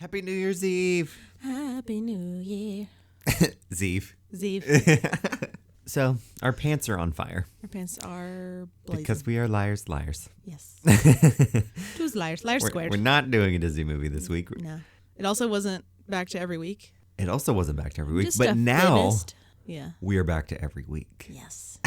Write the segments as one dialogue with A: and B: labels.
A: Happy New Year's Eve.
B: Happy New Year.
A: Zeeve.
B: Zeeve.
A: So, our pants are on fire.
B: Our pants are blazing.
A: Because we are liars.
B: Yes. Two's liars. Liars squared.
A: We're not doing a Disney movie this week.
B: No. It also wasn't back to every week.
A: It also wasn't back to every week.
B: Just
A: But
B: a
A: now,
B: fittest. Yeah.
A: we are back to every week.
B: Yes.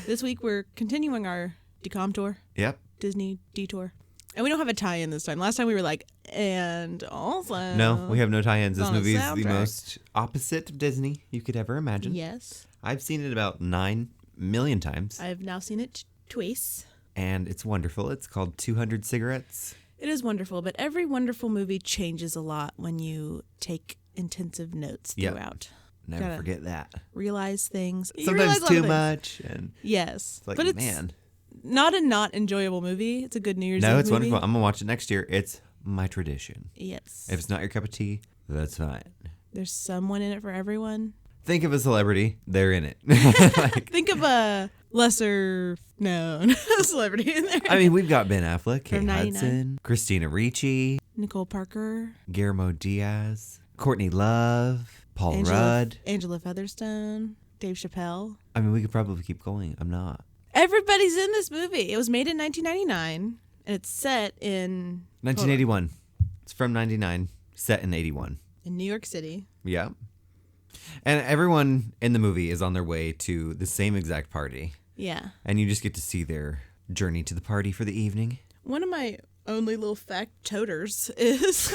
B: This week we're continuing our DeCom tour.
A: Yep.
B: Disney detour. And we don't have a tie-in this time. Last time we were like, and also.
A: No, we have no tie-ins. This
B: on a
A: movie is the
B: soundtrack.
A: most opposite of Disney you could ever imagine.
B: Yes.
A: I've seen it about 9 million times.
B: I've now seen it twice.
A: And it's wonderful. It's called 200 Cigarettes.
B: It is wonderful, but every wonderful movie changes a lot when you take intensive notes
A: Yep.
B: throughout.
A: Never
B: Gotta
A: forget that.
B: Realize things. You
A: Sometimes
B: realize a lot
A: too
B: of things.
A: much. And
B: Yes.
A: it's like,
B: but it's
A: man.
B: not a not enjoyable movie. It's a good New Year's
A: No,
B: Eve
A: it's
B: movie.
A: wonderful. I'm going to watch it next year. It's my tradition.
B: Yes.
A: If it's not your cup of tea, that's fine.
B: There's someone in it for everyone.
A: Think of a celebrity. They're in it. Like,
B: Think of a lesser known celebrity in there.
A: I mean, we've got Ben Affleck, Kate
B: From 99.
A: Hudson, Christina Ricci,
B: Nicole Parker.
A: Guillermo Diaz, Courtney Love, Paul Rudd.
B: Angela Featherstone. Dave Chappelle.
A: I mean, we could probably keep going. I'm not.
B: Everybody's in this movie. It was made in 1999, and it's set in
A: 1981. It's from 99, set in 81.
B: in New York City.
A: Yeah. And everyone in the movie is on their way to the same exact party.
B: Yeah.
A: And you just get to see their journey to the party for the evening.
B: One of my only little factoters is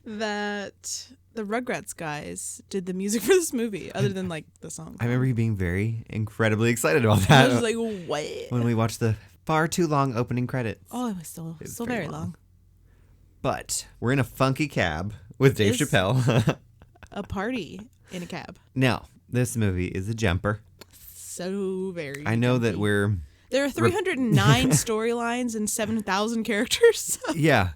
B: that the Rugrats guys did the music for this movie, other than like the song.
A: I remember you being very incredibly excited about
B: I
A: that
B: was like, what?
A: when we watched the far too long opening credits.
B: Oh, it was still
A: was
B: very
A: very
B: long.
A: long. But we're in a funky cab with Dave
B: Yes.
A: Chappelle.
B: A party in a cab.
A: Now, this movie is a jumper.
B: So very.
A: I know that
B: jumpy.
A: we're...
B: There are 309 storylines and 7,000 characters.
A: Yeah,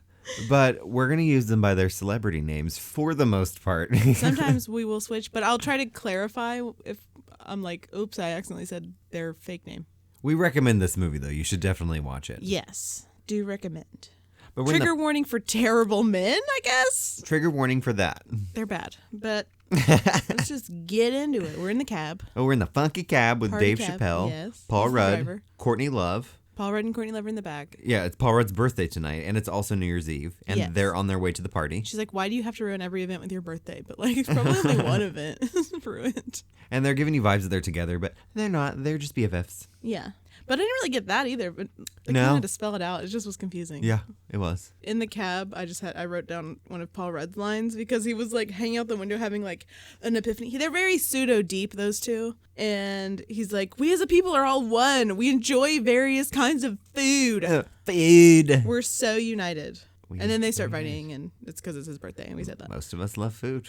A: but we're going to use them by their celebrity names for the most part.
B: Sometimes we will switch, but I'll try to clarify if I'm like, oops, I accidentally said their fake name.
A: We recommend this movie, though. You should definitely watch it.
B: Yes, do recommend.
A: But we're in
B: Trigger warning for terrible men, I guess.
A: Trigger warning for that.
B: They're bad, but let's just get into it. We're in the cab.
A: Oh, we're in the funky cab with
B: Party
A: Dave
B: cab,
A: Chappelle,
B: yes.
A: Paul
B: He's the
A: Rudd,
B: driver.
A: Courtney Love.
B: Paul Rudd and Courtney Love are in the back.
A: Yeah, it's Paul Rudd's birthday tonight, and it's also New Year's Eve, and
B: Yes.
A: they're on their way to the party.
B: She's like, why do you have to ruin every event with your birthday? But like, it's probably only one event is ruined.
A: And they're giving you vibes that they're together, but they're not. They're just BFFs.
B: Yeah. But I didn't really get that either. But I
A: No.
B: kind of had to spell it out. It just was confusing.
A: Yeah, it was.
B: In the cab, I wrote down one of Paul Rudd's lines because he was like hanging out the window having like an epiphany. They're very pseudo deep, those two. And he's like, we as a people are all one. We enjoy various kinds of food.
A: Food.
B: We're so united.
A: We
B: And then they
A: are
B: start
A: united.
B: fighting, and it's because it's his birthday, and we said that.
A: Most of us love food.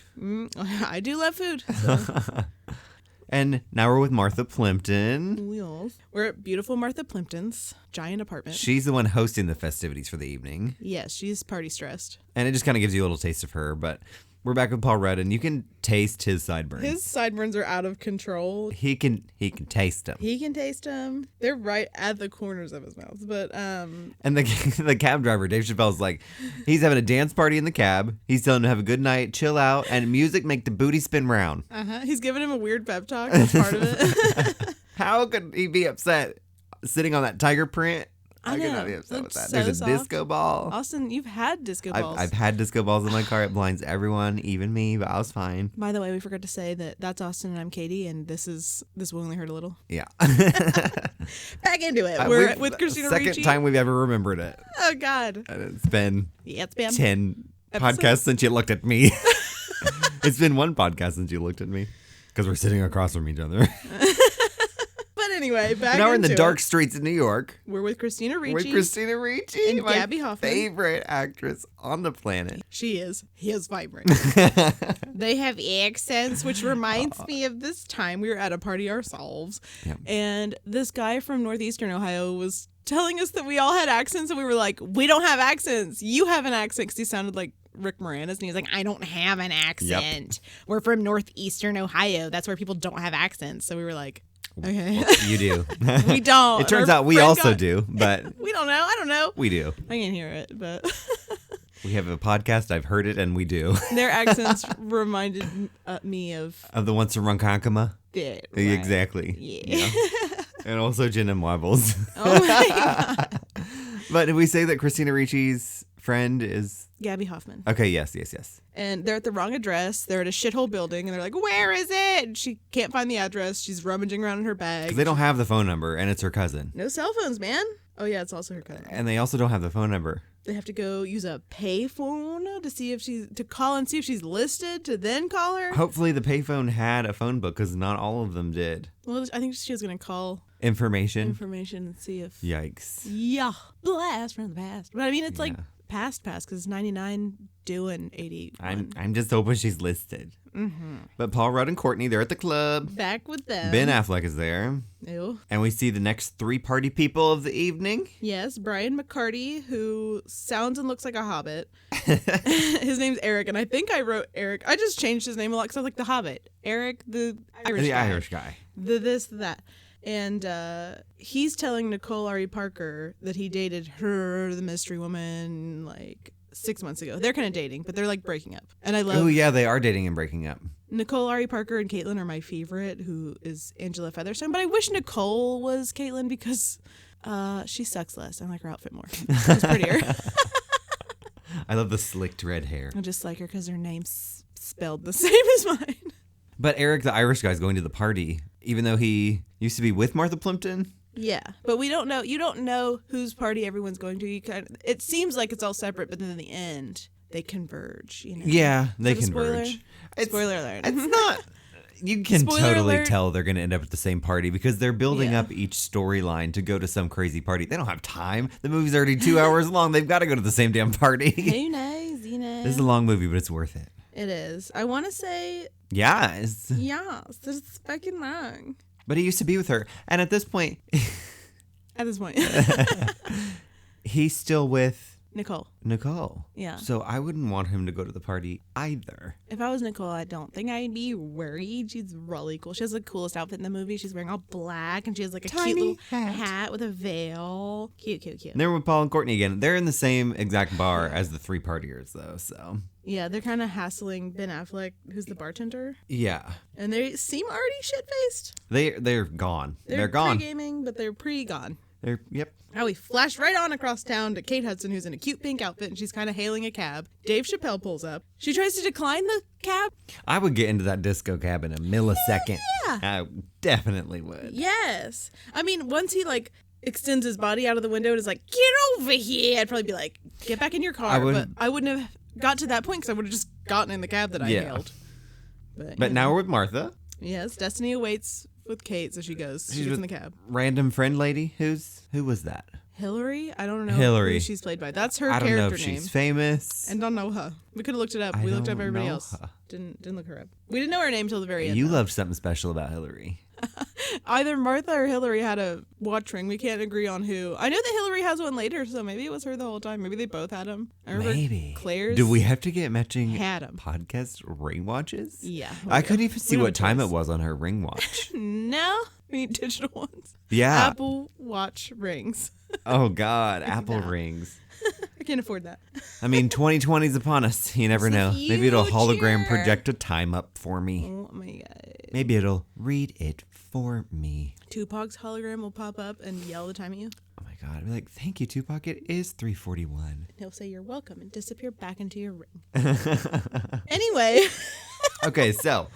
B: I do love food. So.
A: And now we're with Martha Plimpton.
B: We're at beautiful Martha Plimpton's giant apartment.
A: She's the one hosting the festivities for the evening.
B: Yes, she's party stressed.
A: And it just kind of gives you a little taste of her, but we're back with Paul Rudd, and you can taste his sideburns.
B: His sideburns are out of control.
A: He can taste them.
B: He can taste them. They're right at the corners of his mouth. But
A: And the cab driver, Dave Chappelle's like, he's having a dance party in the cab. He's telling him to have a good night, chill out, and music make the booty spin round.
B: he's giving him a weird pep talk. That's part of it.
A: How could he be upset sitting on that tiger print?
B: I
A: could
B: know.
A: not be upset with
B: Looks
A: that.
B: so
A: There's a
B: soft.
A: disco ball.
B: Austin, you've had disco balls.
A: I've had disco balls in my car. It blinds everyone, even me, but I was fine.
B: By the way, we forgot to say that that's Austin and I'm Katie, and this will only hurt a little.
A: Yeah.
B: Back into it. We're
A: We've-
B: with Christina
A: Second
B: Ricci.
A: time we've ever remembered it.
B: Oh God.
A: And it's been
B: Yeah, it's been
A: 10
B: Episodes?
A: podcasts since you looked at me. It's been one podcast since you looked at me. Because we're sitting across from each other.
B: But anyway, back
A: Now we're in the
B: into
A: dark
B: it.
A: streets of New York.
B: We're with Christina Ricci.
A: With Christina Ricci,
B: and
A: my
B: Gabby Hoffman.
A: favorite actress on the planet.
B: She is. He is vibrant. They have accents, which reminds me of this time we were at a party ourselves.
A: Yep.
B: And this guy from Northeastern Ohio was telling us that we all had accents, and we were like, we don't have accents. You have an accent, because he sounded like Rick Moranis, and he's like, I don't have an accent. We're from Northeastern Ohio. That's where people don't have accents. So we were like, okay.
A: You do.
B: We don't.
A: It turns
B: Our
A: out we
B: friend
A: also
B: got-
A: do, but
B: We don't know. I don't know.
A: we do.
B: I can hear it, but
A: We have a podcast. I've heard it, and we do.
B: Their accents reminded me of
A: the ones from Ronkonkoma.
B: it. Right.
A: Exactly.
B: Yeah.
A: And also Jen and Wobbles.
B: Oh my God.
A: But did we say that Christina Ricci's friend is...
B: Gabby Hoffman.
A: Okay, yes.
B: And they're at the wrong address. They're at a shithole building, and they're like, "Where is it?" And she can't find the address. She's rummaging around in her bag.
A: Because they don't have the phone number, and it's her cousin.
B: No cell phones, man. Oh yeah, it's also her cousin.
A: And they also don't have the phone number.
B: They have to go use a pay phone to call and see if she's listed to then call her.
A: Hopefully the payphone had a phone book, because not all of them did.
B: Well, I think she was going to call
A: Information.
B: and see if...
A: Yikes.
B: Yeah. Blast from the past. But I mean, it's like
A: Yeah.
B: past because it's 99 doing 80.
A: I'm just hoping she's listed. Mm-hmm. But Paul Rudd and Courtney, they're at the club.
B: Back with them.
A: Ben Affleck is there.
B: Ew.
A: And we see the next 3 party people of the evening.
B: Yes, Brian McCarty, who sounds and looks like a hobbit. His name's Eric, and I think I wrote Eric. I just changed his name a lot because I was like the Hobbit. Eric, the Irish guy.
A: Irish guy.
B: The this, the that. And he's telling Nicole Ari Parker that he dated her, the mystery woman, like 6 months ago. They're kind of dating, but they're like breaking up. And I love...
A: Oh, yeah, they are dating and breaking up.
B: Nicole Ari Parker and Caitlin are my favorite, who is Angela Featherstone. But I wish Nicole was Caitlin because she sucks less. I like her outfit more. She's prettier.
A: I love the slicked red hair.
B: I just like her because her name's spelled the same as mine.
A: But Eric, the Irish guy, is going to the party, even though he used to be with Martha Plimpton.
B: Yeah, but we don't know. You don't know whose party everyone's going to. It seems like it's all separate, but then in the end, they converge. You know?
A: Yeah, they
B: Is that a
A: converge.
B: Spoiler alert.
A: It's not. You can
B: Spoiler
A: totally
B: alert.
A: tell they're going to end up at the same party because they're building
B: Yeah.
A: up each storyline to go to some crazy party. They don't have time. The movie's already 2 hours long. They've got to go to the same damn party.
B: Who knows? You know.
A: This is a long movie, but it's worth it.
B: It is. I want to say
A: Yeah.
B: yes. It's fucking long.
A: But he used to be with her. And at this point,
B: At this point,
A: he's still with
B: Nicole.
A: Nicole.
B: Yeah.
A: So I wouldn't want him to go to the party either.
B: If I was Nicole, I don't think I'd be worried. She's really cool. She has the coolest outfit in the movie. She's wearing all black, and she has like a
A: Tiny
B: cute little
A: hat.
B: hat with a veil. Cute.
A: And they're with Paul and Courtney again. They're in the same exact bar as the 3 partiers, though. So
B: Yeah, they're kind of hassling Ben Affleck, who's the bartender,
A: yeah,
B: and they seem already shit faced.
A: they're gone. They're gone.
B: Pre-gaming, but they're pre-gone.
A: Yep.
B: Now we flash right on across town to Kate Hudson, who's in a cute pink outfit, and she's kind of hailing a cab. Dave Chappelle pulls up. She tries to decline the cab.
A: I would get into that disco cab in a millisecond.
B: Yeah.
A: I definitely would.
B: Yes. I mean, once he like extends his body out of the window and is like, "Get over here," I'd probably be like, "Get back in your car." But I wouldn't have got to that point because I would have just gotten in the cab that I
A: Yeah.
B: hailed.
A: But
B: yeah.
A: now we're with Martha,
B: Yes, Destiny awaits with Kate, so she goes. She
A: She's
B: gets in
A: with-
B: the cab.
A: random friend lady. Who was that?
B: Hillary? I don't know
A: Hillary.
B: who she's played by. That's her
A: I don't
B: character
A: know if
B: name.
A: she's famous.
B: And don't know her. We could have looked it up.
A: I
B: We looked up
A: don't
B: everybody
A: know
B: else.
A: her.
B: Didn't look her up. We didn't know her name till the very end.
A: You
B: though.
A: loved something special about Hillary.
B: Either Martha or Hillary had a watch ring. We can't agree on who. I know that Hillary has one later, so maybe it was her the whole time. Maybe they both had them. I remember
A: Maybe.
B: Claire's.
A: Do we have to get matching
B: had 'em.
A: podcast ring watches?
B: Yeah.
A: I couldn't even see
B: don't
A: what
B: have
A: time
B: choice.
A: it was on her ring watch.
B: No, we need digital ones.
A: Yeah.
B: Apple Watch rings.
A: Oh God, Apple
B: No.
A: rings.
B: I can't afford that.
A: I mean, 2020 is upon us. You never
B: It's the
A: know. Maybe it'll hologram
B: future.
A: project a time up for me.
B: Oh my god.
A: Maybe it'll read it for me.
B: Tupac's hologram will pop up and yell the time at you.
A: Oh my God. I'd be like, thank you, Tupac. It is 3:41.
B: He'll say you're welcome and disappear back into your ring. Anyway,
A: Okay, so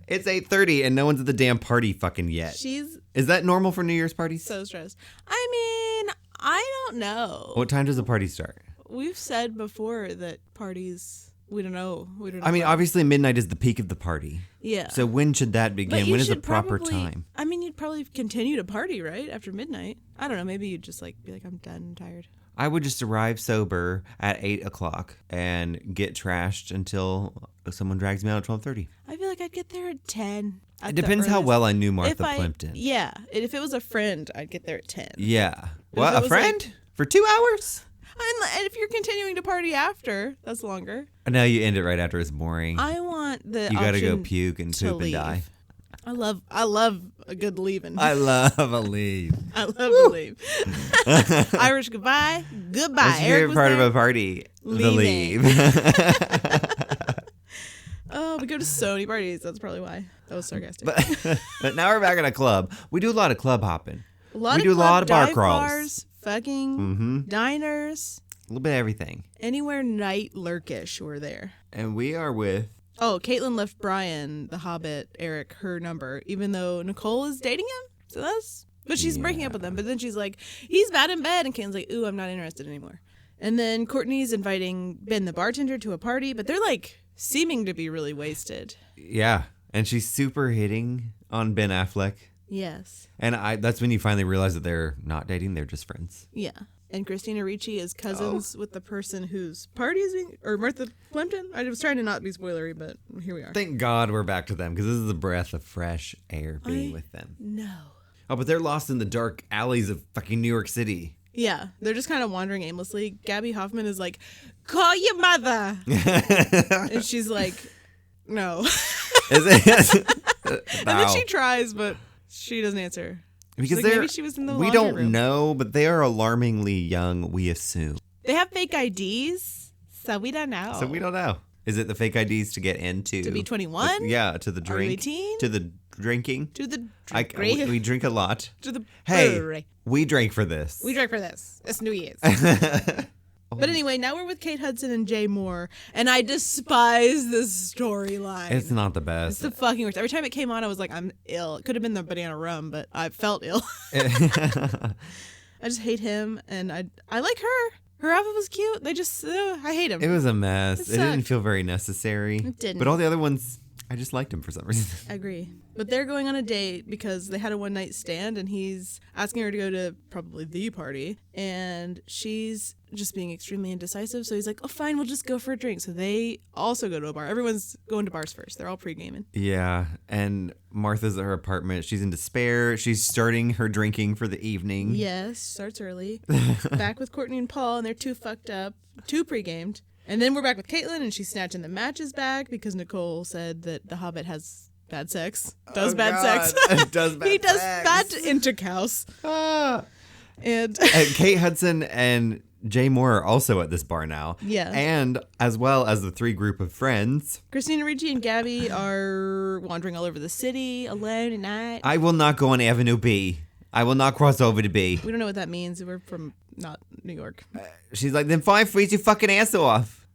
A: it's 8:30 and no one's at the damn party fucking yet.
B: she's
A: Is that normal for New Year's parties?
B: so stressed. I mean, I don't know.
A: What time does the party start?
B: We've said before that parties, we don't know. We don't know.
A: I mean,
B: when.
A: obviously midnight is the peak of the party.
B: Yeah.
A: So when should that
B: But
A: begin?
B: you
A: When is the
B: should
A: proper
B: probably-
A: time?
B: I mean, you'd probably continue to party, right? After midnight. I don't know. Maybe you'd just like be like, I'm done, I'm tired.
A: I would just arrive sober at 8 o'clock and get trashed until someone drags me out at 12:30.
B: I feel like I'd get there at 10.
A: It depends how well I knew Martha Plimpton.
B: Yeah. If it was a friend, I'd get there at 10.
A: Yeah.
B: it
A: What? A
B: was
A: friend? For 2 hours?
B: And if you're continuing to party after, that's longer.
A: And now you end it right after it's boring.
B: I want the
A: You gotta go
B: option
A: puke and
B: to
A: poop and
B: leave.
A: die.
B: I love a good leaving.
A: I love a leave.
B: I love to leave. Irish goodbye. Goodbye.
A: What's your
B: Eric
A: favorite
B: was
A: part of
B: there.
A: a party?
B: leaving.
A: The leave.
B: Oh, we go to so many parties. That's probably why. That was sarcastic.
A: But now we're back at a club. We do a lot of club hopping.
B: A lot
A: we
B: of
A: do a lot of bar
B: dive
A: crawls.
B: bars, fucking diners,
A: A little bit of everything.
B: anywhere night lurkish. We're there.
A: And we are with.
B: Oh, Caitlin left Brian, the Hobbit, Eric, her number, even though Nicole is dating him. So that's. But she's breaking up with him. But then she's like, he's bad in bed. And Caitlin's like, ooh, I'm not interested anymore. And then Courtney's inviting Ben, the bartender, to a party. But they're like seeming to be really wasted.
A: Yeah. And she's super hitting on Ben Affleck.
B: Yes.
A: And that's when you finally realize that they're not dating. They're just friends.
B: Yeah. And Christina Ricci is cousins with the person whose party is being, or Martha Plimpton. I was trying to not be spoilery, but here we are.
A: Thank God we're back to them because this is a breath of fresh air being with them.
B: No.
A: Oh, but they're lost in the dark alleys of fucking New York City.
B: Yeah, they're just kind of wandering aimlessly. Gabby Hoffman is like, call your mother. And she's like, no.
A: Is it?
B: And then she tries, but she doesn't answer.
A: Because
B: like, maybe she was in the
A: we
B: laundry
A: don't
B: room.
A: know, but they are alarmingly young, we assume.
B: They have fake IDs, so we don't know.
A: So we don't know. Is it the fake IDs to get into?
B: To be 21?
A: Yeah, to the
B: Are you
A: drink.
B: 18?
A: To the drinking.
B: To the
A: We drink a lot.
B: to the
A: Hey,
B: brewery.
A: we drank for this.
B: We drank for this. It's New Year's. But anyway, now we're with Kate Hudson and Jay Moore, and I despise this storyline.
A: It's not the
B: It's
A: best.
B: the fucking worst. Every time it came on, I was like, I'm ill. It could have been the banana rum, but I felt ill. I just hate him, and I like her. Her outfit was cute. They just, I hate him.
A: It was a mess.
B: It
A: It didn't
B: sucked.
A: feel very necessary.
B: It didn't.
A: But all the other ones, I just liked him for some reason.
B: I agree. But they're going on a date because they had a one night stand and he's asking her to go to probably the party. And she's just being extremely indecisive. So he's like, oh, fine, we'll just go for a drink. So they also go to a bar. Everyone's going to bars first. They're all pre-gaming.
A: Yeah, and Martha's at her apartment. She's in despair. She's starting her drinking for the evening.
B: Yes, starts early. Back with Courtney and Paul, and they're too fucked up, too pre-gamed. And then we're back with Caitlin, and she's snatching the matches back because Nicole said that the Hobbit has bad sex. Does
A: Oh,
B: bad
A: God.
B: sex.
A: Does bad
B: He does
A: sex.
B: bad intercourse.
A: Ah.
B: And
A: And Kate Hudson and Jay Moore are also at this bar now.
B: Yeah.
A: And as well as the three group of friends.
B: Christina Ricci and Gabby are wandering all over the city alone at night.
A: I will not go on Avenue B. I will not cross over to B.
B: We don't know what that means. We're from not New York.
A: She's like, then fine, freeze your fucking ass off.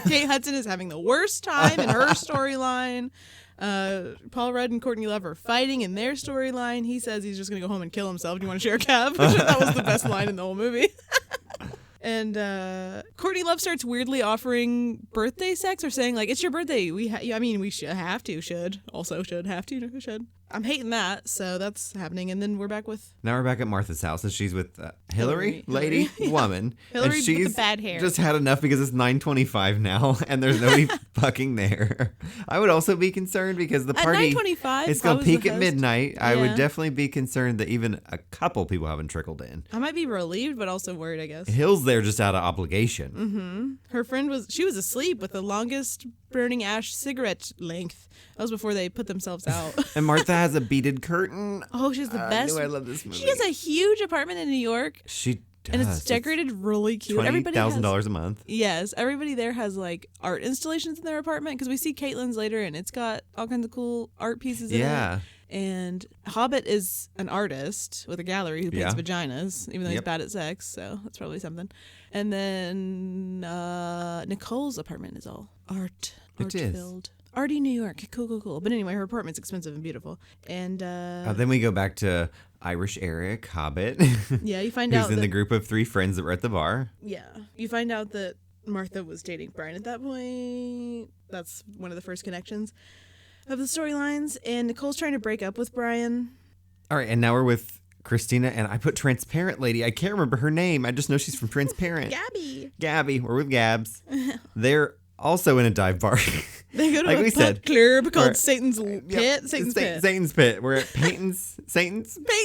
B: Kate Hudson is having the worst time in her storyline. Paul Rudd and Courtney Love are fighting in their storyline. He says he's just going to go home and kill himself. Do you want to share a cab? That was the best line in the whole movie. And Courtney Love starts weirdly offering birthday sex or saying, like, it's your birthday. We should have to. I'm hating that. So that's happening. And then we're back with
A: Now we're back at Martha's house, and she's with Hillary, lady,
B: Hillary.
A: woman.
B: Hillary
A: and
B: with
A: she's
B: the bad hair.
A: just had enough because it's 9:25 now, and there's nobody fucking there. I would also be concerned because the
B: At
A: party
B: 9:25,
A: it's
B: if I
A: gonna
B: was the
A: peak at
B: host-
A: midnight. I would
B: Yeah.
A: definitely be concerned that even a couple people haven't trickled in.
B: I might be relieved, but also worried, I guess.
A: Hill's there just out of obligation.
B: Mm-hmm. Her friend was asleep with the longest burning ash cigarette length. That was before they put themselves out.
A: And Martha has a beaded curtain.
B: Oh, she's the
A: I
B: best.
A: knew I love this movie.
B: She has a huge apartment in New York,
A: She does.
B: and it's decorated really cute. Everybody has
A: $20,000 a month.
B: Yes, everybody there has like art installations in their apartment because we see Caitlin's later, and it's got all kinds of cool art pieces in
A: Yeah.
B: it. And Hobbit is an artist with a gallery who paints
A: Yeah.
B: vaginas, even though he's
A: Yep.
B: bad at sex, so that's probably something. And then Nicole's apartment is all art
A: It is.
B: filled. Arty, New York. Cool. But anyway, her apartment's expensive and beautiful. And
A: Then we go back to Irish Eric, Hobbit,
B: yeah, you find
A: who's
B: out
A: in
B: that,
A: the group of three friends that were at the bar.
B: yeah, you find out that Martha was dating Brian at that point. That's one of the first connections of the storylines. And Nicole's trying to break up with Brian.
A: All right, and now we're with Christina, and I put Transparent Lady. I can't remember her name. I just know she's from Transparent. Gabby. We're with Gabs. They're also in a dive bar.
B: They go to
A: Like
B: a
A: we
B: pub
A: said,
B: club
A: we're-
B: called Satan's Pit.
A: Yep,
B: Satan's Pit.
A: Satan's Pit. We're at Satan's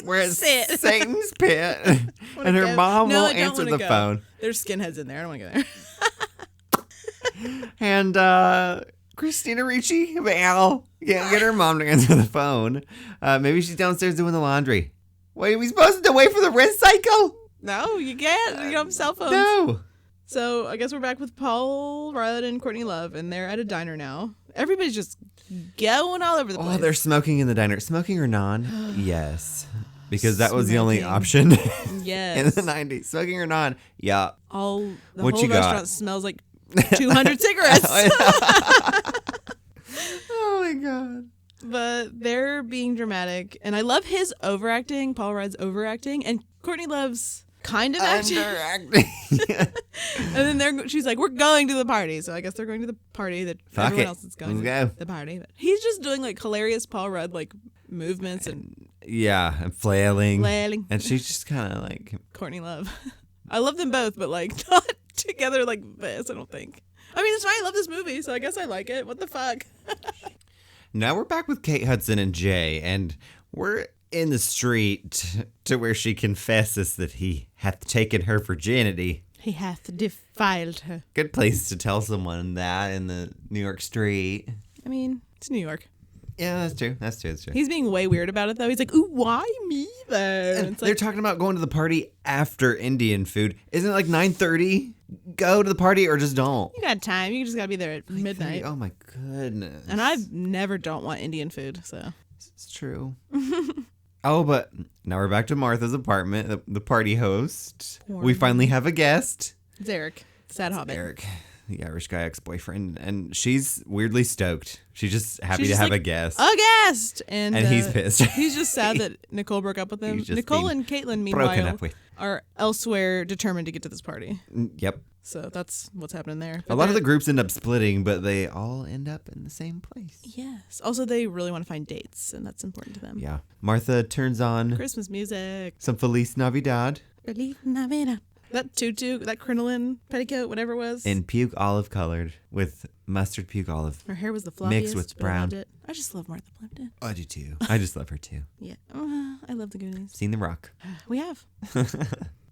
A: We're at
B: Pit.
A: Satan's Pit.
B: Wanna
A: And her
B: go?
A: mom
B: No, I
A: won't
B: don't
A: answer
B: wanna
A: the
B: go.
A: phone.
B: There's skinheads in there. I don't want to go there.
A: And Christina Ricci, Val, can't get her mom to answer the phone. Maybe she's downstairs doing the laundry. Wait, are we supposed to wait for the rest cycle?
B: No, you can't. You don't have cell phones.
A: No.
B: So I guess we're back with Paul Rudd and Courtney Love, and they're at a diner now. Everybody's just going all over the place.
A: Oh, they're smoking in the diner. Smoking or non? Yes. Because that was the only option
B: yes.
A: in the 90s. Smoking or non? Yeah.
B: The
A: what
B: whole
A: you
B: restaurant
A: got?
B: smells like 200 cigarettes.
A: Oh my God.
B: But they're being dramatic. And I love his overacting, Paul Rudd's overacting, and Courtney Love's kind of acting.
A: Underacting.
B: And then she's like, we're going to the party. So I guess they're going to the party that everyone else is going to the party. But he's just doing like hilarious Paul Rudd like movements and
A: and flailing.
B: And
A: she's just kind of like
B: Courtney Love. I love them both, but like not together like this, I don't think. I mean, it's fine. I love this movie, so I guess I like it. What the fuck?
A: Now we're back with Kate Hudson and Jay, and we're in the street to where she confesses that he hath taken her virginity.
B: He hath defiled her.
A: Good place to tell someone that in the New York street.
B: I mean, it's New York.
A: Yeah, that's true. That's true.
B: He's being way weird about it, though. He's like, ooh, why me, though?
A: And they're talking about going to the party after Indian food. Isn't it like 9:30? Go to the party or just don't.
B: You got time. You just got to be there at midnight.
A: Oh, my goodness.
B: And I never don't want Indian food, so.
A: It's true. Oh, but now we're back to Martha's apartment, the party host. We finally have a guest.
B: It's Eric. Sad Hobbit.
A: Eric, the Irish guy ex-boyfriend. And she's weirdly stoked. She's just happy to have a guest.
B: A guest! And
A: he's pissed.
B: He's just sad that Nicole broke up with him. Nicole and Caitlin, meanwhile, are elsewhere determined to get to this party.
A: Yep.
B: So that's what's happening there.
A: But a lot of the groups end up splitting, but they all end up in the same place.
B: Yes. Also, they really want to find dates, and that's important to them.
A: Yeah. Martha turns on
B: Christmas music.
A: Some Feliz Navidad.
B: Feliz Navidad. That tutu, that crinoline petticoat, whatever it was.
A: In puke olive colored with mustard puke olive.
B: Her hair was the floppiest.
A: Mixed with brown.
B: I just love Martha Plimpton.
A: I do too. I just love her too.
B: Yeah. I love the Goonies.
A: Seen The Rock.
B: We have.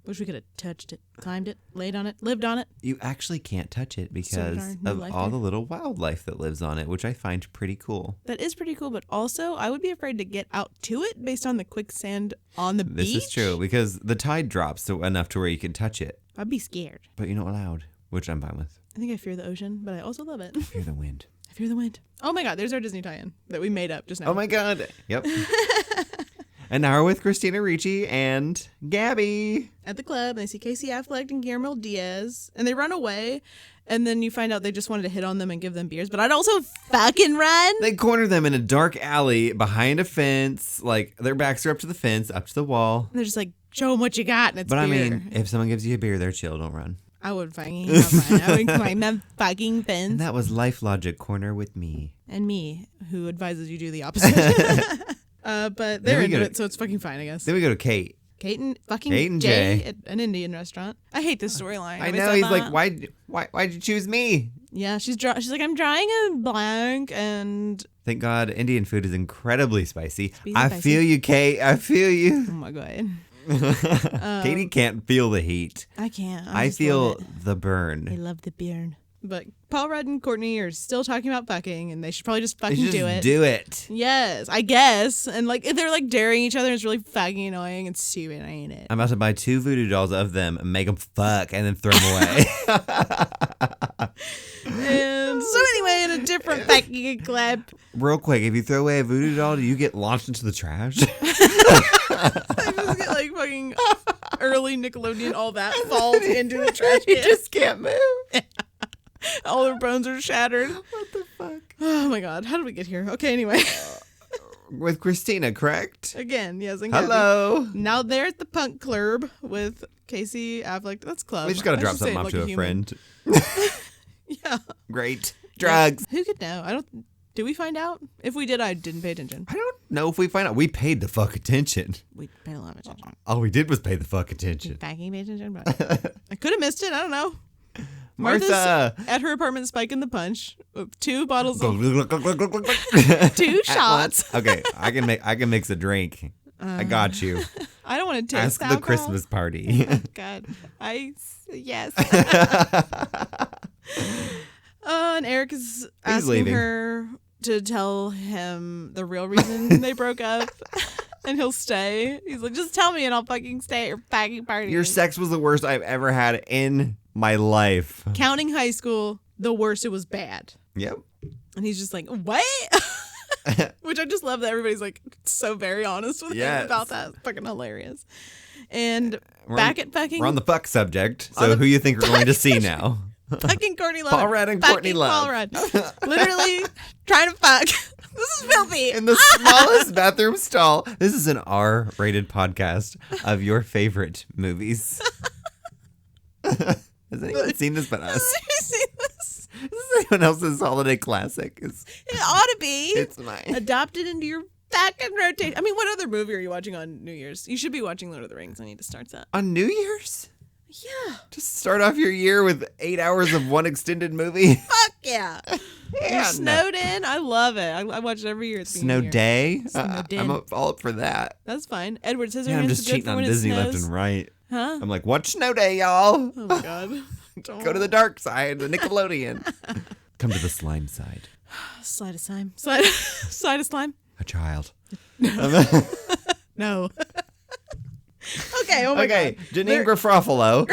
B: Wish we could have touched it, climbed it, laid on it, lived on it.
A: You actually can't touch it because of all the little wildlife that lives on it, which I find pretty cool.
B: That is pretty cool, but also I would be afraid to get out to it based on the quicksand on the beach.
A: This is true because the tide drops enough to where you can touch it.
B: I'd be scared.
A: But you're not allowed, which I'm fine with.
B: I think I fear the ocean, but I also love it.
A: I fear the wind.
B: I fear the wind. Oh my God, there's our Disney tie-in that we made up just now.
A: Oh my God. Yep. And now we're with Christina Ricci and Gabby.
B: At the club, and they see Casey Affleck and Guillermo Diaz, and they run away, and then you find out they just wanted to hit on them and give them beers, but I'd also fucking run.
A: They corner them in a dark alley behind a fence, like their backs are up to the fence, up to the wall.
B: And they're just like, show them what you got, and it's beer.
A: I mean, if someone gives you a beer, they're chill, don't run.
B: I would fucking run. I would climb that fucking fence.
A: And that was Life Logic Corner with me.
B: And me, who advises you do the opposite. But they're into it, so it's fucking fine, I guess.
A: Then we go to Kate.
B: Kate and Jay at an Indian restaurant. I hate this storyline.
A: I know. He's like, why'd you choose me?
B: Yeah, she's like, I'm drawing a blank, and
A: thank God Indian food is incredibly spicy. I feel you, Kate. I feel you.
B: Oh my God.
A: Katie can't feel the heat.
B: I can't.
A: I feel the burn.
B: I love the burn. But Paul Rudd and Courtney are still talking about fucking, and they should probably just fucking do it.
A: Do it.
B: Yes, I guess. And like they're like daring each other. And it's really fucking annoying and stupid. I hate it.
A: I'm about to buy 2 voodoo dolls of them and make them fuck and then throw them away.
B: And so anyway, in a different fucking clip.
A: Real quick, if you throw away a voodoo doll, do you get launched into the trash?
B: I just get like fucking early Nickelodeon, all that falls into the trash can.
A: You just can't move.
B: All their bones are shattered.
A: What the fuck?
B: Oh my God. How did we get here? Okay, anyway.
A: With Christina, correct?
B: Again, yes. And
A: hello.
B: Gabby. Now they're at the punk club with Casey Affleck. That's club.
A: We just got to drop something off to a friend.
B: Yeah.
A: Great. Drugs.
B: Yeah. Who could know? Did we find out? If we did, I didn't pay attention.
A: I don't know if we find out. We paid the fuck attention.
B: We paid a lot of attention.
A: All we did was pay the fuck attention.
B: Packing paid attention, but I could have missed it. I don't know.
A: Martha
B: at her apartment spiking the punch. 2 bottles of
A: 2
B: shots.
A: Okay, I can mix a drink. I got you.
B: I don't want to taste
A: Ask
B: alcohol.
A: the Christmas party.
B: Oh, God. Yes. And Eric is asking her to tell him the real reason they broke up. And he'll stay. He's like, just tell me and I'll fucking stay at your fucking party.
A: Your sex was the worst I've ever had in my life.
B: Counting high school, the worse it was bad.
A: Yep.
B: And he's just like, what? Which I just love that everybody's like so very honest with him about that. It's fucking hilarious. And
A: we're on the fuck subject. So who you think we're going to see now?
B: Fucking Courtney Love.
A: Paul Rudd and Courtney Love.
B: Paul Rudd. Literally trying to fuck. This is filthy.
A: In the smallest bathroom stall. This is an R-rated podcast of your favorite movies. Has anyone seen this but us?
B: Have you seen this?
A: This is anyone else's holiday classic.
B: It ought to be.
A: It's mine.
B: Adopted into your fucking rotation. I mean, what other movie are you watching on New Year's? You should be watching Lord of the Rings. I need to start that.
A: On New Year's?
B: Yeah.
A: Just start off your year with 8 hours of one extended movie.
B: Fuck yeah.
A: Yeah,
B: Snowed in. I love it. I watch it every year.
A: Snow Day?
B: Snowed in.
A: I'm all up for that.
B: That's fine. Edward Scissorhands
A: Yeah, I'm just
B: is good
A: cheating
B: for
A: on
B: when
A: Disney
B: it
A: left
B: snows.
A: and right.
B: Huh?
A: I'm like, watch Snow Day, y'all.
B: Oh my god.
A: Go to the dark side, the Nickelodeon. Come to the slime side.
B: Slide of slime. Slide of slime.
A: A child.
B: No. Okay, oh my
A: okay,
B: god.
A: Janine Garofalo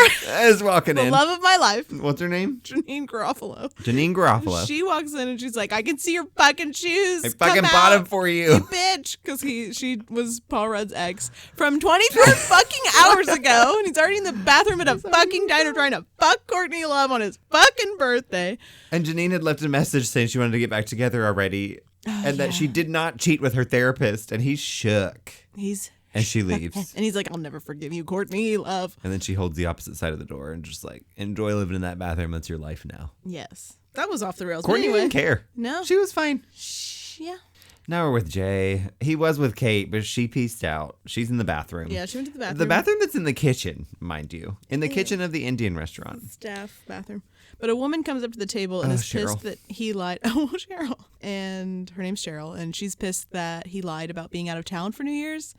A: is walking
B: The
A: in.
B: love of my life.
A: What's her name?
B: Janine Garofalo.
A: Janine Garofalo.
B: She walks in and she's like, I can see your fucking shoes.
A: I fucking
B: Come
A: bought
B: out,
A: them for
B: you
A: you.
B: bitch. Because she was Paul Rudd's ex from 24 fucking hours ago. And he's already in the bathroom at a fucking diner trying to fuck Courtney Love on his fucking birthday.
A: And Janine had left a message saying she wanted to get back together already. And that she did not cheat with her therapist. And he's shook. And she leaves.
B: And he's like, I'll never forgive you, Courtney Love.
A: And then she holds the opposite side of the door and just like, enjoy living in that bathroom. That's your life now.
B: Yes. That was off the rails.
A: Courtney
B: anyway,
A: didn't care.
B: No.
A: She was fine.
B: Yeah.
A: Now we're with Jay. He was with Kate, but she pieced out. She's in the bathroom.
B: Yeah, she went to the bathroom.
A: The bathroom that's in the kitchen, mind you. In the kitchen of the Indian restaurant.
B: Staff bathroom. But a woman comes up to the table and is pissed that he lied. Oh, Cheryl. And her name's Cheryl. And she's pissed that he lied about being out of town for New Year's.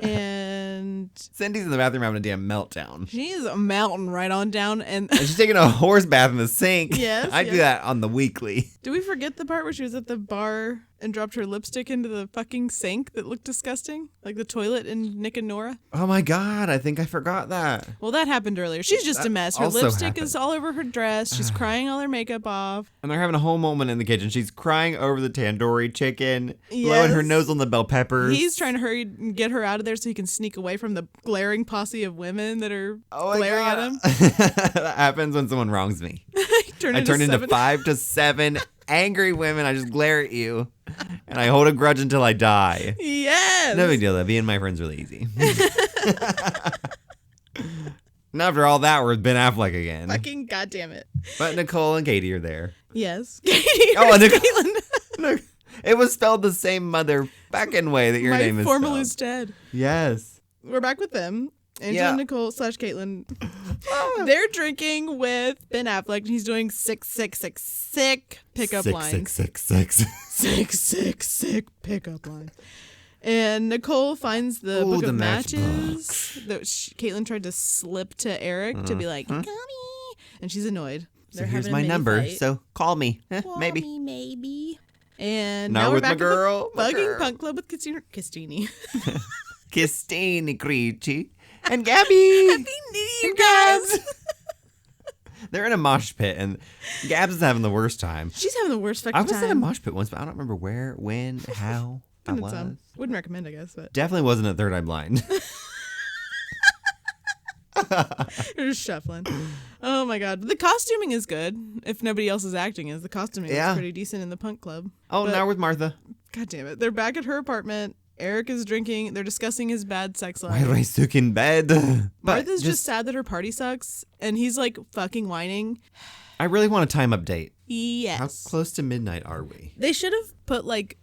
B: And
A: Cindy's in the bathroom having a damn meltdown.
B: she's a mountain right on down. And
A: And she's taking a horse bath in the sink.
B: Yes,
A: I do
B: yes.
A: that on the weekly.
B: do we forget the part where she was at the bar and dropped her lipstick into the fucking sink that looked disgusting? Like the toilet in Nick and Nora?
A: Oh my God, I think I forgot that.
B: Well, that happened earlier. She's just
A: That
B: a mess. Her
A: also
B: lipstick is
A: happened.
B: all over her dress. She's crying all her makeup off.
A: And they're having a whole moment in the kitchen. She's crying over the tandoori chicken, blowing her
B: Yes.
A: nose on the bell peppers.
B: He's trying to hurry and get her out of there so he can sneak away from the glaring posse of women that are glaring at him.
A: That happens when someone wrongs me. I turn into
B: 7.
A: 5 to 7 angry women. I just glare at you. And I hold a grudge until I die.
B: Yes.
A: No big deal, though. Being my friend's really easy. And after all that, we're with Ben Affleck again.
B: Fucking goddamn it.
A: But Nicole and Katie are there.
B: Yes. Katie.
A: Oh,
B: and
A: Nicole.
B: Caitlin.
A: Look, it was spelled the same motherfucking way that your
B: My
A: name is
B: formal
A: spelled.
B: is dead.
A: Yes.
B: We're back with them. Angela
A: Yeah.
B: and Nicole / Caitlin. They're drinking with Ben Affleck and he's doing sick pickup lines.
A: 666.
B: Sick pickup lines. And Nicole finds the
A: Ooh,
B: book
A: the
B: of
A: matchbooks.
B: matches that Caitlin tried to slip to Eric to be like, call me. And she's annoyed.
A: So
B: They're
A: here's
B: having a
A: my
B: mini
A: number.
B: fight.
A: So call me.
B: Call
A: Maybe.
B: me, maybe. And
A: Now
B: now we're
A: with
B: back
A: my girl,
B: at the
A: my
B: Bugging
A: girl.
B: Punk Club with Christine.
A: Christine Gricci and Gabby.
B: Happy New Year, guys.
A: They're in a mosh pit, and Gabs is having the worst time.
B: She's having the worst fucking
A: I was
B: time.
A: in a mosh pit once, but I don't remember where, when, how I
B: Been in
A: was.
B: some. Wouldn't recommend, I guess, but
A: Definitely wasn't at Third Eye Blind.
B: you're just shuffling. Oh my god. The costuming is good. If nobody else is acting is, the costuming
A: Yeah.
B: is pretty decent in the punk club.
A: Oh,
B: But-
A: now with Martha.
B: God damn it. They're back at her apartment. Eric is drinking. They're discussing his bad sex
A: Why
B: life.
A: do I suck in bed? But
B: Martha's just sad that her party sucks, and he's like fucking whining.
A: I really want a time update.
B: Yes.
A: How close to midnight are we?
B: They should have put like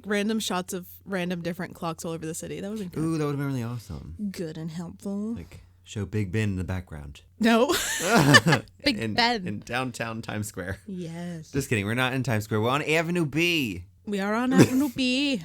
B: random shots of random different clocks all over the city. That would have been
A: Ooh, that would have been really awesome.
B: good and helpful.
A: Like, show Big Ben in the background.
B: No. Big Ben.
A: In downtown Times Square.
B: Yes.
A: Just kidding. We're not in Times Square. We're on Avenue B.
B: We are on Avenue B.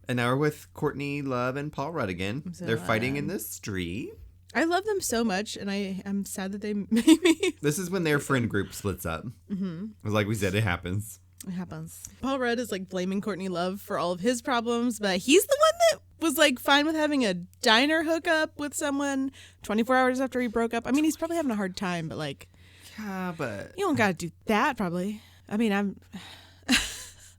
A: And now we're with Courtney Love and Paul Rudd again.
B: so
A: They're fighting in the street.
B: I love them so much, and I'm sad that they maybe.
A: This is when their friend group splits up. Mm-hmm. Like we said, it happens.
B: It happens. Paul Rudd is like blaming Courtney Love for all of his problems, but he's the one that was like fine with having a diner hookup with someone 24 hours after he broke up. I mean, he's probably having a hard time, but like,
A: yeah, but
B: you don't gotta do that. Probably. I mean,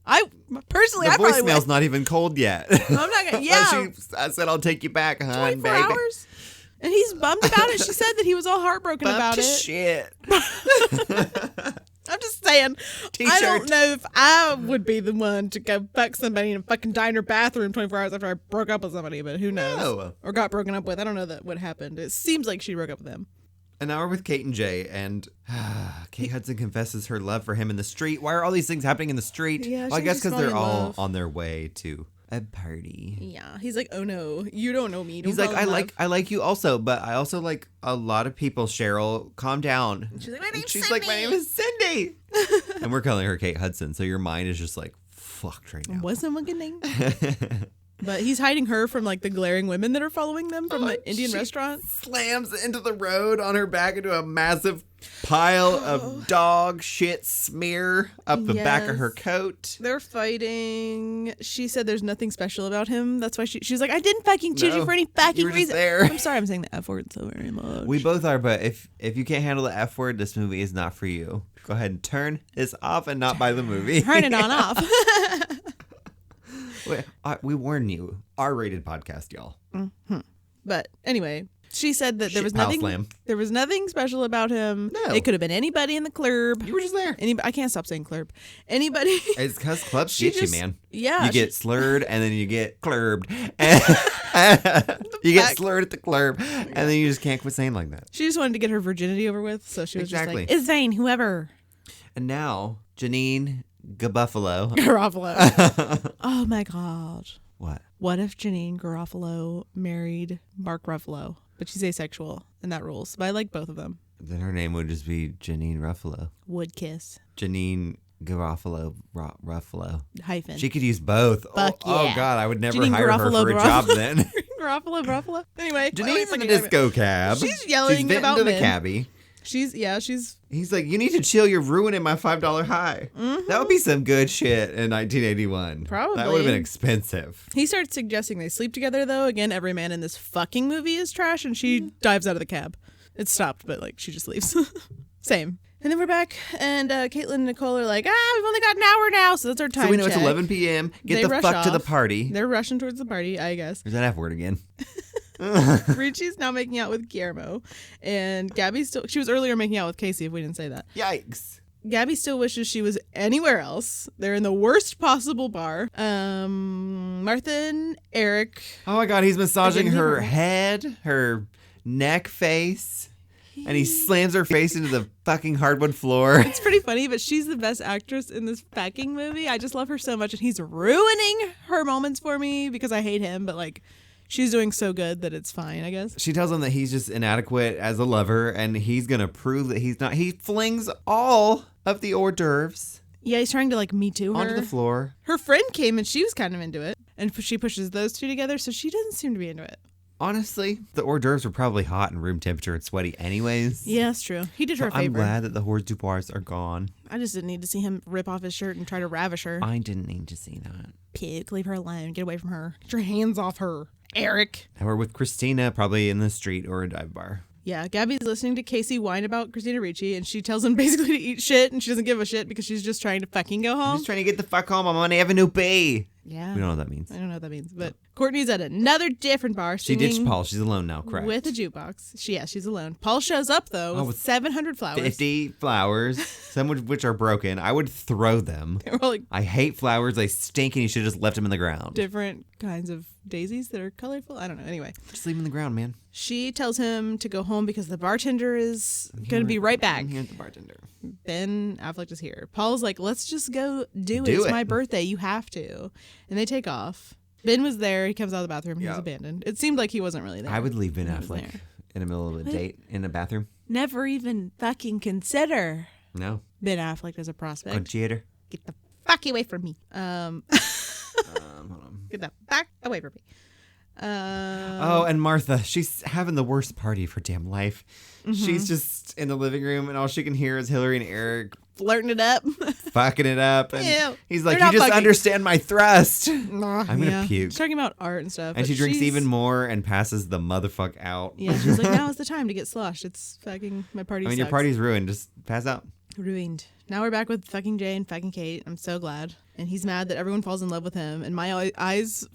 B: I personally,
A: the
B: I probably
A: voicemail's
B: would.
A: not even cold yet.
B: I'm not gonna. Yeah,
A: I said I'll take you back, hon,
B: 24
A: baby.
B: hours. And he's bummed about it. She said that he was all heartbroken about it.
A: Shit.
B: I'm just saying.
A: T-shirt.
B: I don't know if I would be the one to go fuck somebody in a fucking diner bathroom 24 hours after I broke up with somebody, but who knows?
A: No.
B: Or got broken up with. I don't know what happened. It seems like she broke up with him.
A: And now we're with Kate and Jay, and Kate Hudson confesses her love for him in the street. Why are all these things happening in the street?
B: Yeah,
A: well, I guess because they're all
B: love.
A: on their way to a party.
B: Yeah, he's like, oh no, you don't know me. Don't
A: He's like,
B: fall in love."
A: I like you also, but I also like a lot of people. Cheryl, calm down.
B: She's like, my name's
A: She's
B: Cindy.
A: like, my name is Cindy, and we're calling her Kate Hudson. So your mind is just like fucked right now.
B: What's the fucking name? But he's hiding her from like the glaring women that are following them from the Indian restaurant.
A: Slams into the road on her back into a massive pile of dog shit smear up the back of her coat.
B: They're fighting. She said there's nothing special about him. That's why she was like, I didn't fucking choose you for any fucking
A: you were just
B: reason.
A: there.
B: I'm sorry I'm saying the F word so very much.
A: We both are, but if you can't handle the F word, this movie is not for you. Go ahead and turn this off and not buy the movie.
B: Turn it on off.
A: We warn you. R-rated podcast, y'all.
B: Mm-hmm. But anyway, she said that there was
A: Shit, pal
B: nothing.
A: slam.
B: There was nothing special about him.
A: No.
B: It could have been anybody in the club.
A: You were just there.
B: I can't stop saying club. Anybody.
A: It's because clubs
B: She
A: get
B: just-
A: you, man.
B: Yeah.
A: You get slurred and then you get clurbed. You get slurred at the club and then you just can't quit saying like that.
B: She just wanted to get her virginity over with, so she was
A: Exactly.
B: just like, "It's Zane, whoever."
A: And now, Janine Gabuffalo.
B: Garofalo. Oh my god.
A: What?
B: What if Janine Garofalo married Mark Ruffalo? But she's asexual, and that rules. But I like both of them.
A: Then her name would just be Janine Ruffalo.
B: Would kiss.
A: Janine Garofalo Ruffalo.
B: Hyphen.
A: She could use both.
B: Fuck
A: oh
B: yeah.
A: God, I would never
B: Janine
A: hire her
B: Garofalo,
A: for a job then.
B: Garofalo. Anyway.
A: Janine's in a disco cab.
B: She's yelling
A: venting
B: about
A: to the
B: men.
A: cabbie.
B: She's.
A: He's like, you need to chill. You're ruining my $5 high.
B: Mm-hmm.
A: That would be some good shit in 1981.
B: Probably.
A: That would have been expensive.
B: He starts suggesting they sleep together, though. Again, every man in this fucking movie is trash, and she dives out of the cab. It stopped, but like she just leaves. Same. And then we're back, and Caitlin and Nicole are like, we've only got an hour now, so that's our time
A: So we know
B: check.
A: it's 11 p.m. Get
B: They
A: the
B: rush
A: fuck to the
B: off.
A: party.
B: They're rushing towards the party, I guess.
A: There's that F word again.
B: Richie's now making out with Guillermo, and Gabby she was earlier making out with Casey, if we didn't say that.
A: Yikes.
B: Gabby still wishes she was anywhere else. They're in the worst possible bar. Martha and Eric.
A: Oh my God, he's massaging
B: Again,
A: her head, her neck, face, and he slams her face into the fucking hardwood floor.
B: It's pretty funny, but she's the best actress in this fucking movie. I just love her so much, and he's ruining her moments for me because I hate him, but like, she's doing so good that it's fine, I guess.
A: She tells him that he's just inadequate as a lover, and he's gonna prove that he's not. He flings all of the hors d'oeuvres
B: Yeah, he's trying to like Me Too her.
A: onto the floor.
B: Her friend came and she was kind of into it, and she pushes those two together, so she doesn't seem to be into it.
A: Honestly, the hors d'oeuvres were probably hot and room temperature and sweaty anyways.
B: Yeah, that's true. He did her a
A: I'm
B: favor.
A: glad that the hors d'oeuvres are gone.
B: I just didn't need to see him rip off his shirt and try to ravish her.
A: I didn't need to see that.
B: Puke, leave her alone. Get away from her. Get your hands off her. Eric.
A: And we're with Christina, probably in the street or a dive bar.
B: Yeah, Gabby's listening to Casey whine about Christina Ricci, and she tells him basically to eat shit, and she doesn't give a shit because she's just trying to fucking go
A: I'm
B: home.
A: just trying to get the fuck home. I'm on Avenue B.
B: Yeah.
A: We don't know what that means.
B: I don't know what that means, but Courtney's at another different bar
A: She
B: singing
A: ditched Paul. She's alone now, correct?
B: with a jukebox. She's alone. Paul shows up, though, with 700 flowers.
A: 50 flowers, some of which are broken. I would throw them.
B: They're all like
A: I hate flowers. They stink, and you should have just left them in the ground.
B: different kinds of daisies that are colorful. I don't know. Anyway,
A: Just leave them in the ground, man.
B: she tells him to go home because the bartender is going to be right back.
A: I'm here at the bartender.
B: Ben Affleck is here. Paul's like, let's just go do it.
A: Do
B: It's
A: it.
B: my birthday. You have to. And they take off. Ben was there. He comes out of the bathroom. He was
A: Yeah.
B: abandoned. It seemed like he wasn't really there.
A: I would leave Ben
B: He was
A: Affleck
B: there.
A: in the middle of a date in a bathroom.
B: Never even fucking consider
A: No.
B: Ben Affleck as a prospect.
A: Conchita.
B: Get the fuck away from me.
A: Hold on.
B: Get the fuck away from me.
A: Oh, and Martha, she's having the worst party of her damn life.
B: Mm-hmm.
A: She's just in the living room, and all she can hear is Hillary and Eric
B: flirting it up.
A: Fucking it up. And
B: Ew.
A: he's like,
B: They're
A: you
B: not
A: just
B: fucking.
A: understand my thrust.
B: I'm
A: gonna puke.
B: She's talking about art and stuff.
A: And
B: but
A: she drinks
B: she's-
A: even more and passes the motherfuck out.
B: Yeah, she's like, now is the time to get sloshed. It's fucking, my party
A: I mean,
B: sucks.
A: your party's ruined. Just pass out.
B: Ruined. Now we're back with fucking Jay and fucking Kate. I'm so glad. And he's mad that everyone falls in love with him. And my eyes,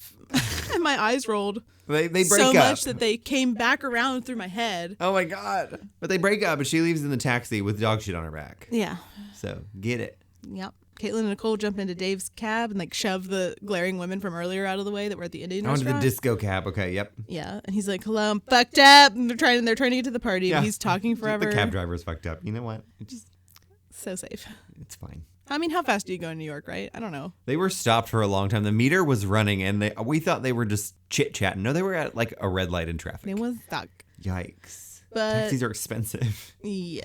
B: my eyes rolled
A: They break
B: so
A: up.
B: much that they came back around through my head.
A: Oh my God. But they break up and she leaves in the taxi with dog shit on her back.
B: Yeah.
A: So get it.
B: Yep. Caitlin and Nicole jump into Dave's cab and like shove the glaring women from earlier out of the way that were at the Indian
A: Onto
B: restaurant.
A: the disco cab. Okay, yep.
B: Yeah, and he's like, "Hello, I'm fucked up." And they're trying to get to the party.
A: Yeah.
B: And he's talking forever.
A: The cab driver's fucked up. You know what?
B: So safe.
A: It's fine.
B: I mean, how fast do you go in New York, right? I don't know.
A: They were stopped for a long time. The meter was running and we thought they were just chit-chatting. No, they were at like a red light in traffic.
B: They was stuck.
A: Yikes.
B: But
A: Taxis are expensive.
B: yeah,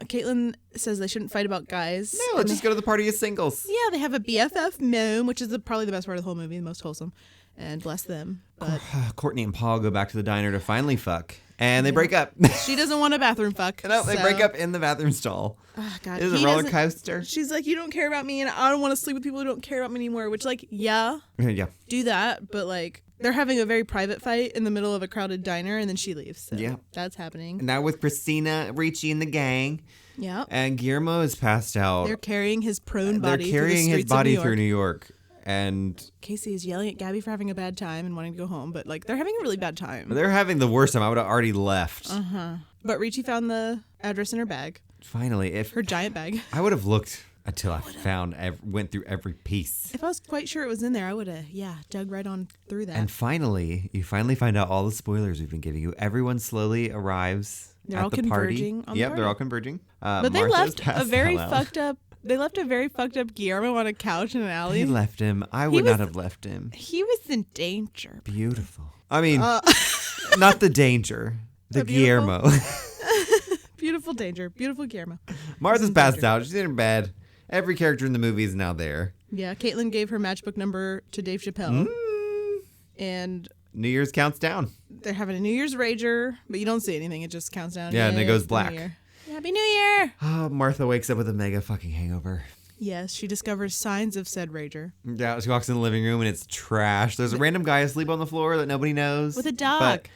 B: Caitlin says they shouldn't fight about guys.
A: No, let's just go to the party as singles.
B: Yeah, they have a BFF moment, which is probably the best part of the whole movie, the most wholesome. And bless them. But
A: Courtney and Paul go back to the diner to finally fuck. And they break up.
B: she doesn't want a bathroom fuck.
A: No, they
B: so-
A: break up in the bathroom stall.
B: Oh, God.
A: It is
B: He
A: a roller
B: doesn't-
A: coaster.
B: She's like, you don't care about me, and I don't want to sleep with people who don't care about me anymore. Which, like, yeah,
A: Yeah.
B: do that. But, like, they're having a very private fight in the middle of a crowded diner, and then she leaves. So
A: Yeah.
B: that's happening.
A: Now with Christina, Ricci, and the gang.
B: Yeah.
A: And Guillermo is passed out.
B: They're carrying his prone body.
A: They're carrying
B: through the
A: his
B: streets
A: body
B: of
A: through New York. And
B: Casey is yelling at Gabby for having a bad time and wanting to go home, but like they're having a really bad time.
A: they're having the worst time. I would have already left.
B: But Ricci found the address in her bag,
A: Finally, if
B: her giant bag.
A: I would have looked until I went through every piece.
B: If I was quite sure it was in there, I would have, dug right on through that.
A: And finally, you find out all the spoilers we've been giving you. Everyone slowly arrives
B: They're
A: at
B: all
A: the
B: converging
A: party.
B: on the
A: Yep, they're
B: party.
A: all converging.
B: But they
A: Martha's
B: left a
A: passed
B: very
A: the hell out.
B: fucked up. They left a very fucked up Guillermo on a couch in an alley.
A: They left him. I would
B: was-
A: not have left him.
B: He was in danger.
A: Beautiful. I mean,
B: Uh,
A: not the danger. The
B: The beautiful-
A: Guillermo.
B: Beautiful danger. Beautiful Guillermo.
A: Martha's
B: in
A: passed
B: danger.
A: out. She's in her bed. Every character in the movie is now there.
B: Yeah, Caitlin gave her matchbook number to Dave Chappelle.
A: Mm.
B: And
A: New Year's counts down.
B: they're having a New Year's rager, but you don't see anything. It just counts down.
A: Yeah, and it
B: It's
A: goes
B: the
A: black.
B: New Year. Happy New Year!
A: Oh, Martha wakes up with a mega fucking hangover.
B: Yes, she discovers signs of said rager.
A: Yeah, she walks in the living room and it's trash. There's a random guy asleep on the floor that nobody knows.
B: With a dog.
A: But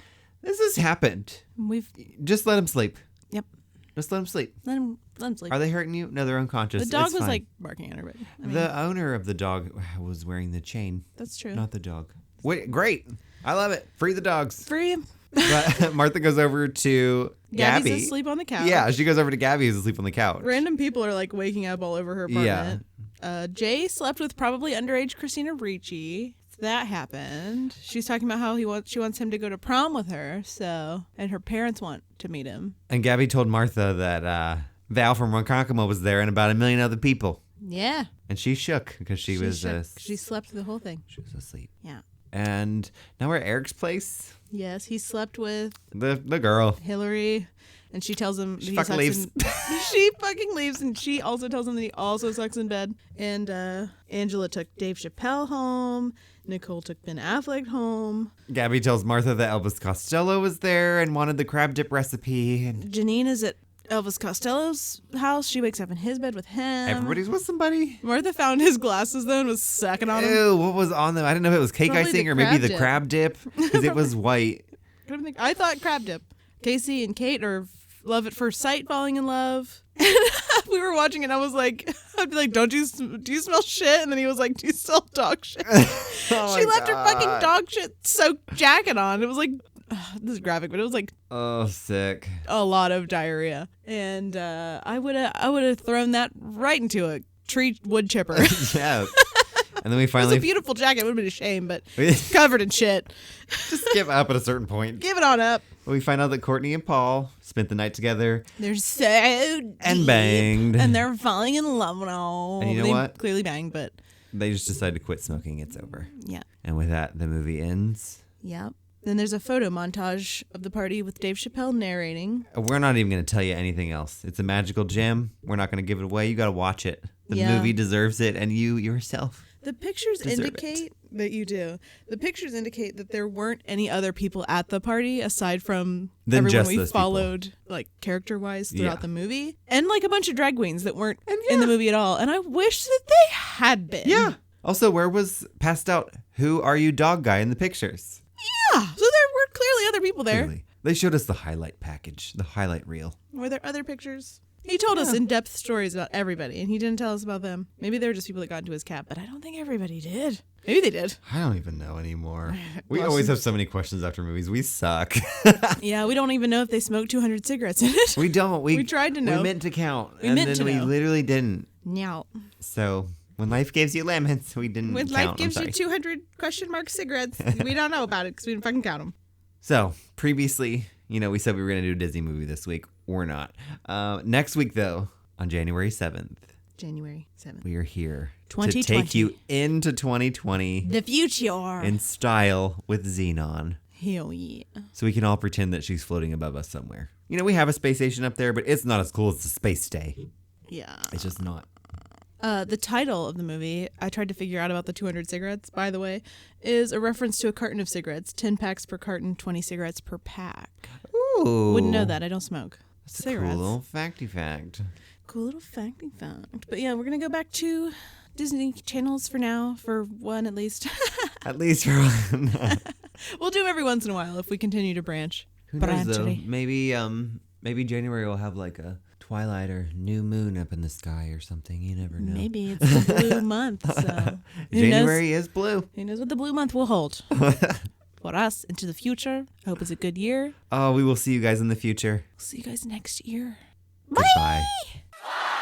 A: this has happened.
B: We've
A: Just let him sleep.
B: Yep.
A: Just let him sleep.
B: Let him sleep.
A: Are they hurting you? No, they're unconscious.
B: The dog
A: It's
B: was
A: fine.
B: like barking at her, but I mean,
A: The owner of the dog was wearing the chain,
B: that's true.
A: not the dog. Wait, great. I love it. Free the dogs.
B: Free him.
A: But Martha goes over to
B: Gabby's
A: Gabby.
B: asleep on the couch.
A: Yeah, she goes over to Gabby who's asleep on the couch.
B: Random people are like waking up all over her apartment. Jay slept with probably underage Christina Ricci. That happened. She's talking about how she wants him to go to prom with her. So, and her parents want to meet him.
A: And Gabby told Martha that Val from Ronkonkoma was there and about 1 million other people.
B: Yeah.
A: And she shook because she was
B: she slept through the whole thing.
A: she was asleep.
B: Yeah.
A: And now we're at Eric's place.
B: Yes, he slept with
A: The girl.
B: Hillary, and she tells him
A: She
B: he
A: fucking
B: sucks
A: leaves.
B: she fucking leaves, and she also tells him that he also sucks in bed. And Angela took Dave Chappelle home. Nicole took Ben Affleck home.
A: Gabby tells Martha that Elvis Costello was there and wanted the crab dip recipe. And
B: Janine is at Elvis Costello's house. She wakes up in his bed with him.
A: everybody's with somebody.
B: Martha found his glasses though and was sucking on him.
A: Ew, what was on them? I didn't know if it was cake
B: Probably
A: icing
B: the
A: or maybe
B: crab
A: the
B: dip.
A: crab dip because it was white.
B: I thought crab dip. Casey and Kate are love at first sight, falling in love. We were watching it and I was like, I'd be like, do you smell shit? And then he was like, do you smell dog shit?
A: Oh
B: She
A: my
B: left her fucking
A: God.
B: dog shit soaked jacket on. It was like, this is graphic, but it was like
A: Oh, sick.
B: a lot of diarrhea. And I would have thrown that right into a tree wood chipper.
A: Yeah. And then we
B: It was
A: finally
B: a beautiful jacket. It would have been a shame, but it's covered in shit.
A: just give up at a certain point.
B: Give it on up.
A: We find out that Courtney and Paul spent the night together.
B: They're so deep,
A: And banged.
B: and they're falling in love now.
A: And you know
B: they
A: what?
B: Clearly banged, but
A: They just decided to quit smoking. It's over.
B: yeah,
A: And with that, the movie ends.
B: yeah. Then there's a photo montage of the party with Dave Chappelle narrating.
A: We're not even going to tell you anything else. It's a magical gem. We're not going to give it away. You got to watch it. The
B: Yeah.
A: movie deserves it, and you yourself
B: The pictures indicate that you do. The pictures indicate that there weren't any other people at the party aside from everyone we followed, like character-wise throughout the movie, and like a bunch of drag queens that weren't in the movie at all. And I wish that they had been.
A: Yeah. Also, where was passed out "Who Are You Dog" guy in the pictures?
B: Yeah. So there were clearly other people there.
A: Clearly. They showed us the highlight package, the highlight reel.
B: Were there other pictures? He told us in-depth stories about everybody, and he didn't tell us about them. Maybe they were just people that got into his cab, but I don't think everybody did. Maybe they did.
A: I don't even know anymore. We always have so many questions after movies. We suck.
B: Yeah, we don't even know if they smoked 200 cigarettes in it.
A: We don't. We
B: tried to know.
A: We meant to count. We literally didn't.
B: No.
A: So when life gives you lemons, we didn't count.
B: When life gives you 200 cigarettes, we don't know about it because we didn't fucking count them.
A: So previously, we said we were going to do a Disney movie this week. We're not. Next week, though, on January 7th. We are here to take you into 2020.
B: The future.
A: In style with Xenon.
B: Hell yeah.
A: So we can all pretend that she's floating above us somewhere. We have a space station up there, but it's not as cool as the space stay.
B: Yeah.
A: It's just not.
B: The title of the movie, I tried to figure out about the 200 cigarettes, by the way, is a reference to a carton of cigarettes. 10 packs per carton, 20 cigarettes per pack.
A: Ooh.
B: Wouldn't know that. I don't smoke.
A: That's cigarettes. A cool little facty fact.
B: Cool little facty fact. But yeah, we're going to go back to Disney channels for now, for one at least.
A: At least for one.
B: We'll do them every once in a while if we continue to branch.
A: Who knows, though? Maybe January will have like a twilight or new moon up in the sky or something. You never know.
B: Maybe it's the blue month. So
A: January is blue.
B: Who knows what the blue month will hold for us into the future. I hope it's a good year.
A: Oh, we will see you guys in the future.
B: See you guys next year.
A: Goodbye.
B: Bye.